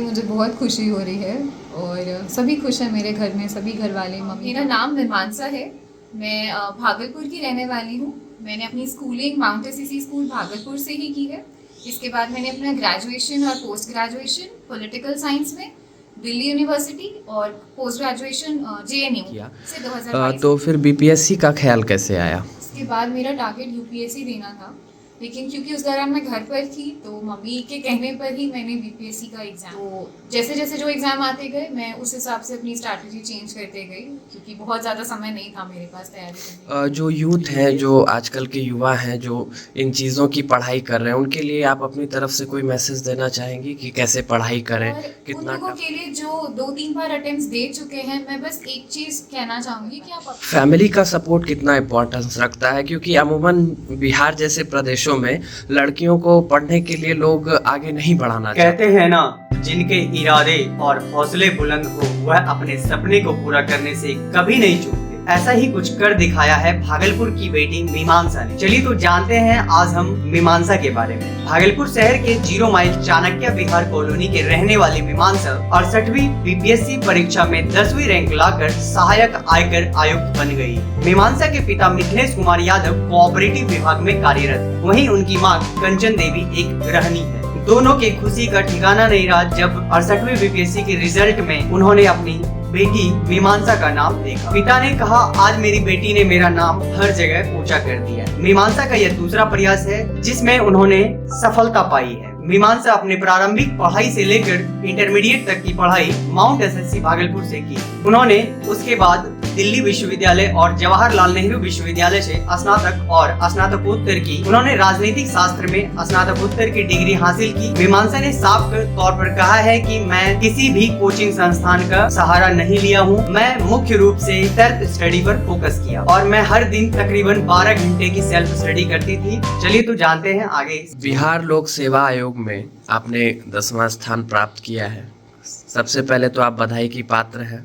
मुझे बहुत खुशी हो रही है और सभी खुश हैं मेरे घर में, सभी घर वाले, मम्मी। मेरा नाम मीमांसा है। मैं भागलपुर की रहने वाली हूँ। मैंने अपनी schooling mount ACC school Bhagalpur से ही की है। इसके बाद मैंने अपना ग्रेजुएशन और पोस्ट ग्रेजुएशन पॉलिटिकल साइंस में दिल्ली यूनिवर्सिटी और पोस्ट ग्रेजुएशन जेएनयू किया। से 2022 तो फिर बीपीएससी का ख्याल कैसे आया? इसके बाद मेरा टारगेट यूपीएससी देना था, लेकिन क्योंकि उस दौरान मैं घर पर थी तो मम्मी के कहने पर ही मैंने बीपीएससी का एग्ज़ाम, तो जैसे जैसे जो एग्ज़ाम आते गए मैं उस हिसाब से अपनी स्ट्रैटेजी चेंज करते गई, क्योंकि बहुत ज़्यादा समय नहीं था मेरे पास तैयारी करने के जो यूथ हैं, जो आजकल के युवा हैं, जो इन चीज़ों की पढ़ाई कर रहे हैं, उनके लिए आप अपनी तरफ से कोई मैसेज देना चाहेंगी कि कैसे पढ़ाई करें, और उन कितना लोगों टफ? के लिए जो 2-3 बार अटेम्प्ट्स दे चुके हैं, मैं बस एक चीज़ कहना चाहूँगी कि आप फैमिली का सपोर्ट कितना इम्पोर्टेंस रखता है, क्योंकि अमूमन बिहार जैसे प्रदेशों में लड़कियों को पढ़ने के लिए लोग आगे नहीं बढ़ाना चाहते। कहते हैं ना, जिनके इरादे और हौसले बुलंद हो वह अपने सपने को पूरा करने से कभी नहीं चूकते। ऐसा ही कुछ कर दिखाया है भागलपुर की बेटी मीमांसा ने। चलिए तो जानते हैं आज हम मीमांसा के बारे में। भागलपुर शहर के 0 माइल चाणक्य विहार कॉलोनी के रहने वाली मीमांसा 68वीं बीपीएससी परीक्षा में 10वीं रैंक लाकर सहायक आयकर आयुक्त बन गई। मीमांसा के पिता मिथिलेश कुमार यादव कोऑपरेटिव विभाग में कार्यरत है। वहीं उनकी मां कंचन देवी एक गृहिणी है। दोनों के खुशी का ठिकाना नहीं रहा जब 68वीं बीपीएससी के रिजल्ट में उन्होंने अपनी बेटी मीमांसा का नाम देखा। पिता ने कहा, आज मेरी बेटी ने मेरा नाम हर जगह ऊंचा कर दिया। मीमांसा का यह दूसरा प्रयास है जिसमें उन्होंने सफलता पाई है। मीमांसा अपने प्रारंभिक पढ़ाई से लेकर इंटरमीडिएट तक की पढ़ाई माउंट एसएससी भागलपुर से की। उन्होंने उसके बाद दिल्ली विश्वविद्यालय और जवाहरलाल नेहरू विश्वविद्यालय से स्नातक और स्नातकोत्तर की। उन्होंने राजनीतिक शास्त्र में स्नातकोत्तर की डिग्री हासिल की। मीमांसा ने साफ तौर पर कहा है कि मैं किसी भी कोचिंग संस्थान का सहारा नहीं लिया हूँ। मैं मुख्य रूप से सेल्फ स्टडी पर फोकस किया और मैं हर दिन तकरीबन 12 घंटे की सेल्फ स्टडी करती थी। चलिए तो जानते हैं आगे। बिहार लोक सेवा आयोग में आपने 10वां स्थान प्राप्त किया है। सबसे पहले तो आप बधाई की पात्र हैं,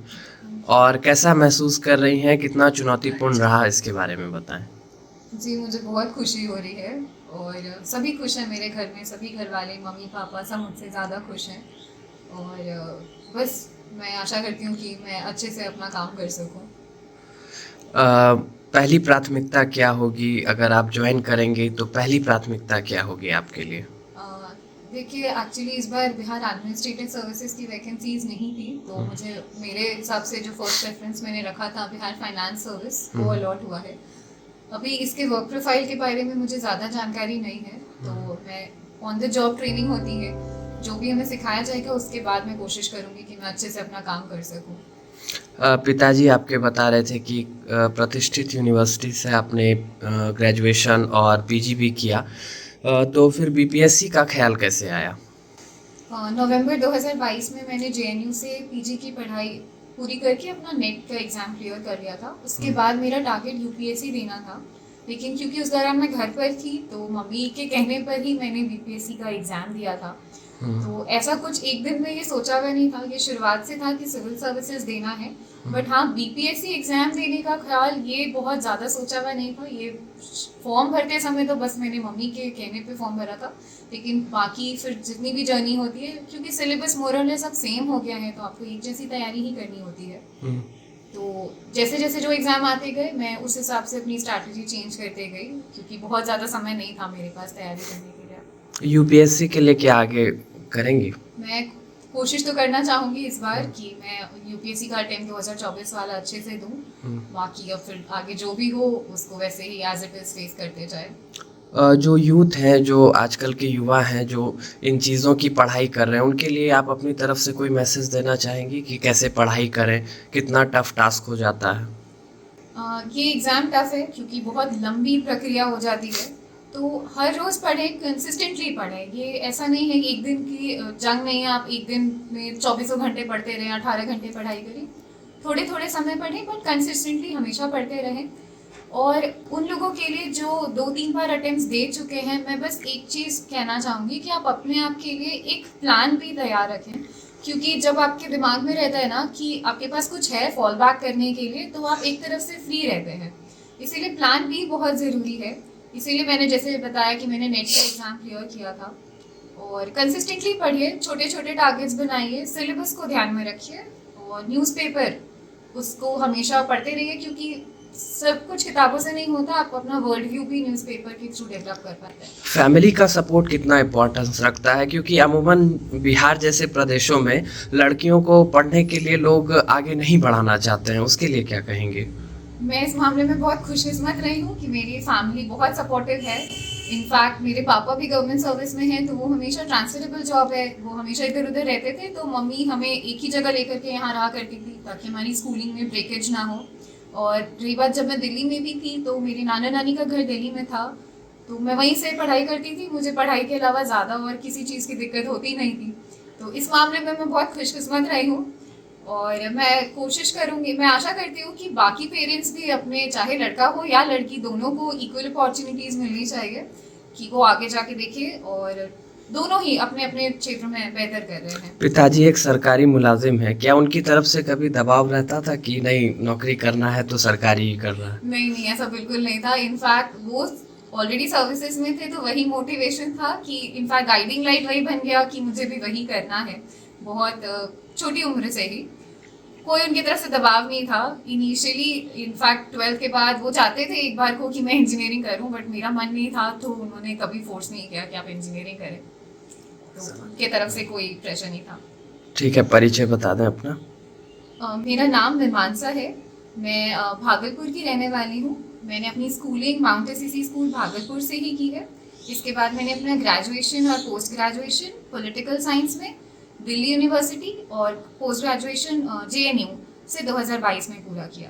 और कैसा महसूस कर रही हैं, कितना चुनौतीपूर्ण रहा, इसके बारे में बताएं। जी, मुझे बहुत खुशी हो रही है और सभी खुश हैं मेरे घर में, सभी घर वाले, मम्मी पापा सब मुझसे ज़्यादा खुश हैं। और बस मैं आशा करती हूँ कि मैं अच्छे से अपना काम कर सकूँ। पहली प्राथमिकता क्या होगी? अगर आप ज्वाइन करेंगे तो पहली प्राथमिकता क्या होगी आपके लिए? देखिए, एक्चुअली इस बार बिहार एडमिनिस्ट्रेटिव सर्विसेज की वैकेंसीज नहीं थी, तो मुझे मेरे हिसाब से जो फर्स्ट प्रेफरेंस मैंने रखा था बिहार फाइनेंस सर्विस, वो अलॉट हुआ है। अभी इसके वर्क प्रोफाइल के बारे में मुझे ज़्यादा जानकारी नहीं है, तो मैं ऑन द जॉब ट्रेनिंग होती है, जो भी हमें सिखाया जाएगा उसके बाद मैं कोशिश करूँगी कि मैं अच्छे से अपना काम कर सकूँ। पिताजी आपके बता रहे थे कि प्रतिष्ठित यूनिवर्सिटी से आपने ग्रेजुएशन और पीजी भी किया, तो फिर बीपीएससी का ख्याल कैसे आया? नवंबर 2022 में मैंने जेएनयू से पीजी की पढ़ाई पूरी करके अपना नेट का एग्ज़ाम क्लियर कर लिया था। उसके बाद मेरा टारगेट यूपीएससी देना था, लेकिन क्योंकि उस दौरान मैं घर पर थी तो मम्मी के कहने पर ही मैंने बीपीएससी का एग्ज़ाम दिया था। तो ऐसा कुछ एक दिन में ये सोचा हुआ नहीं था, ये शुरुआत से था कि सिविल सर्विसेज देना है। बट हाँ, बीपीएससी एग्ज़ाम देने का ख्याल ये बहुत ज़्यादा सोचा हुआ नहीं था। ये फॉर्म भरते समय तो बस मैंने मम्मी के कहने पे फॉर्म भरा था, लेकिन बाकी फिर जितनी भी जर्नी होती है, क्योंकि सिलेबस मोरल सब सेम हो गया है, तो आपको एक जैसी तैयारी ही करनी होती है। तो जैसे जैसे जो एग्ज़ाम आते गए मैं उस हिसाब से अपनी स्ट्रैटेजी चेंज करते गई, क्योंकि बहुत ज़्यादा समय नहीं था मेरे पास तैयारी करने के लिए। यूपीएससी के लिए क्या आगे करेंगी? मैं कोशिश तो करना चाहूँगी इस बार कि मैं यूपीएससी का अटेम्प्ट 2024 वाला अच्छे से दूँ। बाकी अब फिर आगे जो भी हो उसको वैसे ही एज इट इज़ फेस करते जाए। जो यूथ हैं, जो आजकल के युवा हैं, जो इन चीज़ों की पढ़ाई कर रहे हैं, उनके लिए आप अपनी तरफ से कोई मैसेज देना चाहेंगी कि कैसे पढ़ाई करें, कितना टफ टास्क हो जाता है? ये एग्ज़ाम टफ है क्योंकि बहुत लंबी प्रक्रिया हो जाती है, तो हर रोज़ पढ़ें, कंसिस्टेंटली पढ़ें। ये ऐसा नहीं है कि एक दिन की जंग नहीं है, आप एक दिन में 24 घंटे पढ़ते रहें, 18 घंटे पढ़ाई करें। थोड़े थोड़े समय पढ़ें, बट कंसिस्टेंटली हमेशा पढ़ते रहें। और उन लोगों के लिए जो 2-3 बार अटेम्प्ट्स दे चुके हैं, मैं बस एक चीज़ कहना चाहूँगी कि आप अपने आप के लिए एक प्लान भी तैयार रखें, क्योंकि जब आपके दिमाग में रहता है ना कि आपके पास कुछ है फॉल बैक करने के लिए, तो आप एक तरफ से फ्री रहते हैं। इसीलिए प्लान भी बहुत ज़रूरी है। इसीलिए मैंने जैसे बताया कि मैंने नेट का एग्ज़ाम क्लियर किया था, और कंसिस्टेंटली पढ़िए, छोटे छोटे टारगेट्स बनाइए, सिलेबस को ध्यान में रखिए और न्यूज़पेपर उसको हमेशा पढ़ते रहिए, क्योंकि सब कुछ किताबों से नहीं होता, आप अपना वर्ल्ड व्यू भी न्यूज़पेपर के थ्रू डेवलप कर पाते हैं। फैमिली का सपोर्ट कितना इम्पोर्टेंस रखता है, क्योंकि अमूमन बिहार जैसे प्रदेशों में लड़कियों को पढ़ने के लिए लोग आगे नहीं बढ़ाना चाहते हैं, उसके लिए क्या कहेंगे? मैं इस मामले में बहुत खुशकिस्मत रही हूँ कि मेरी फैमिली बहुत सपोर्टिव है। इनफैक्ट मेरे पापा भी गवर्नमेंट सर्विस में हैं, तो वो हमेशा ट्रांसफरेबल जॉब है, वो हमेशा इधर उधर रहते थे, तो मम्मी हमें एक ही जगह लेकर के यहाँ रहा करती थी ताकि हमारी स्कूलिंग में ब्रेकेज ना हो। और रही बात, जब मैं दिल्ली में भी थी तो मेरी नाना नानी का घर दिल्ली में था, तो मैं वहीं से पढ़ाई करती थी, मुझे पढ़ाई के अलावा ज़्यादा और किसी चीज़ की दिक्कत होती नहीं थी। तो इस मामले में मैं बहुत खुशकिस्मत रही हूँ और मैं कोशिश करूँगी, मैं आशा करती हूँ कि बाकी पेरेंट्स भी अपने, चाहे लड़का हो या लड़की, दोनों को इक्वल अपॉर्चुनिटीज़ मिलनी चाहिए कि वो आगे जाके देखें और दोनों ही अपने अपने क्षेत्र में बेहतर कर रहे हैं। पिताजी एक सरकारी मुलाजिम है, क्या उनकी तरफ से कभी दबाव रहता था कि नहीं नौकरी करना है तो सरकारी ही करना है? नहीं नहीं, ऐसा बिल्कुल नहीं था। इनफैक्ट वो ऑलरेडी सर्विसेज में थे, तो वही मोटिवेशन था कि इनफैक्ट गाइडिंग लाइट वही बन गया कि मुझे भी वही करना है। बहुत छोटी उम्र से ही कोई उनकी तरफ से दबाव नहीं था। इनिशियली इनफैक्ट 12th के बाद वो चाहते थे एक बार को कि मैं इंजीनियरिंग करूं, बट मेरा मन नहीं था, तो उन्होंने कभी फोर्स नहीं किया कि आप इंजीनियरिंग करें, तो उनके तरफ से कोई प्रेशर नहीं था। ठीक है, परिचय बता दें अपना। मेरा नाम मीमांसा है, मैं भागलपुर की रहने वाली हूँ। मैंने अपनी schooling mount ACC school Bhagalpur से ही की है। इसके बाद मैंने अपना ग्रेजुएशन और पोस्ट ग्रेजुएशन पॉलिटिकल साइंस में दिल्ली यूनिवर्सिटी और पोस्ट ग्रेजुएशन JNU से 2022 में पूरा किया।